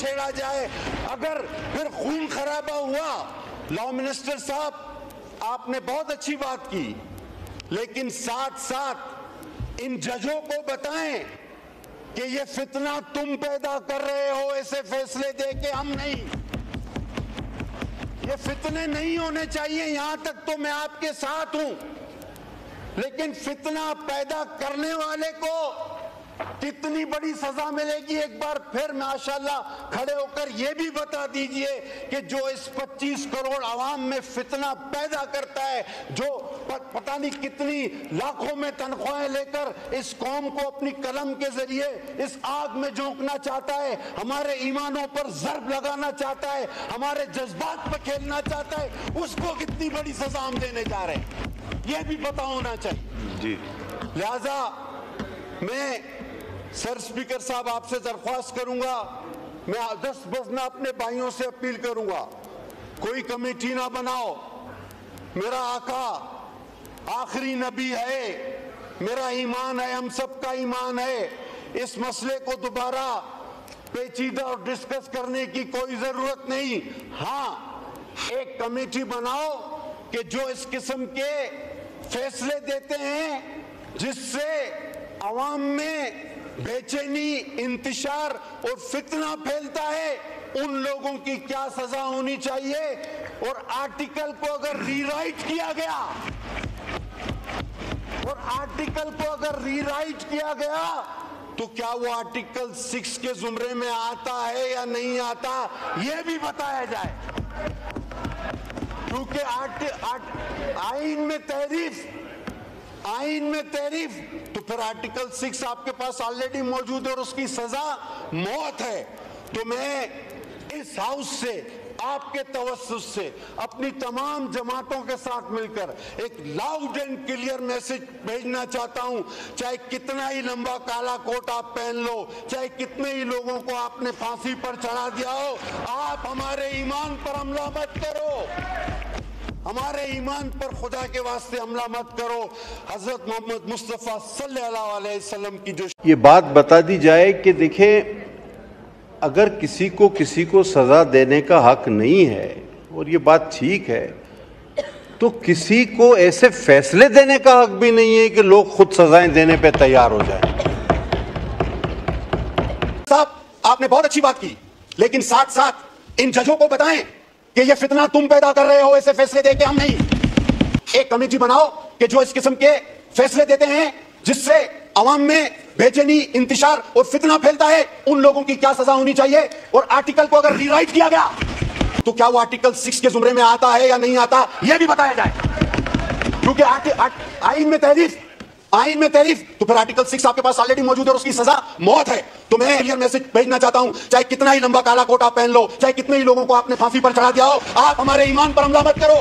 छेड़ा जाए, अगर फिर खून खराबा हुआ। लॉ मिनिस्टर साहब आपने बहुत अच्छी बात की, लेकिन साथ साथ इन जजों को बताएं कि ये फितना तुम पैदा कर रहे हो, ऐसे फैसले दे के हम नहीं। ये फितने नहीं होने चाहिए, यहां तक तो मैं आपके साथ हूं, लेकिन फितना पैदा करने वाले को कितनी बड़ी सजा मिलेगी, एक बार फिर माशाल्लाह खड़े होकर ये भी बता दीजिए कि जो इस 25 करोड़ आवाम में फितना पैदा करता है, जो पता नहीं कितनी लाखों में तनख्वाहें लेकर इस कौम को अपनी कलम के जरिए इस आग में झोंकना चाहता है, हमारे ईमानों पर ज़र्ब लगाना चाहता है, हमारे जज्बात पर खेलना चाहता है, उसको कितनी बड़ी सजा हम देने जा रहे हैं, यह भी पता होना चाहिए जी। लिहाजा मैं सर स्पीकर साहब आपसे दरख्वास्त करूंगा, मैं 10 बजना अपने भाइयों से अपील करूंगा, कोई कमेटी ना बनाओ। मेरा आका आखिरी नबी है, मेरा ईमान है, हम सबका ईमान है, इस मसले को दोबारा पेचीदा और डिस्कस करने की कोई जरूरत नहीं। हाँ, एक कमेटी बनाओ कि जो इस किस्म के फैसले देते हैं जिससे अवाम में बेचैनी, इंतशार और फितना फैलता है, उन लोगों की क्या सजा होनी चाहिए। और आर्टिकल को अगर रीराइट किया गया, और आर्टिकल को अगर रीराइट किया गया तो क्या वो आर्टिकल 6 के जुमरे में आता है या नहीं आता, यह भी बताया जाए। क्योंकि आईन में तहरीफ तो फिर आर्टिकल 6 आपके पास ऑलरेडी मौजूद है और उसकी सजा मौत है। तो मैं इस हाउस से, आपके तवस्सुस से, अपनी तमाम जमातों के साथ मिलकर एक लाउड एंड क्लियर मैसेज भेजना चाहता हूं, चाहे कितना ही लंबा काला कोट आप पहन लो, चाहे कितने ही लोगों को आपने फांसी पर चढ़ा दिया हो, आप हमारे ईमान पर हमला मत करो, हमारे ईमान पर खुदा के वास्ते हमला मत करो। हजरत मोहम्मद मुस्तफ़ा सल्लल्लाहु अलैहि वसल्लम की जो ये बात बता दी जाए कि देखें, अगर किसी को सजा देने का हक नहीं है, और ये बात ठीक है, तो किसी को ऐसे फैसले देने का हक भी नहीं है कि लोग खुद सजाएं देने पे तैयार हो जाएं। साहब आपने बहुत अच्छी बात की, लेकिन साथ साथ इन जजों को बताएं कि ये फितना तुम पैदा कर रहे हो, ऐसे फैसले दे के हम नहीं। एक कमेटी बनाओ कि जो इस किस्म के फैसले देते हैं जिससे अवाम में बेचैनी, इंतशार और फितना फैलता है, उन लोगों की क्या सजा होनी चाहिए। और आर्टिकल को अगर रीराइट किया गया तो क्या वो आर्टिकल 6 के जुमरे में आता है या नहीं आता, यह भी बताया जाए। क्योंकि आईन में तहरीफ तो फिर आर्टिकल 6 आपके पास ऑलरेडी मौजूद है और उसकी सजा मौत है। तो मैं क्लियर मैसेज भेजना चाहता हूं, चाहे कितना ही लंबा काला कोट आप पहन लो, चाहे कितने ही लोगों को आपने फांसी पर चढ़ा दिया हो, आप हमारे ईमान पर हमला मत करो।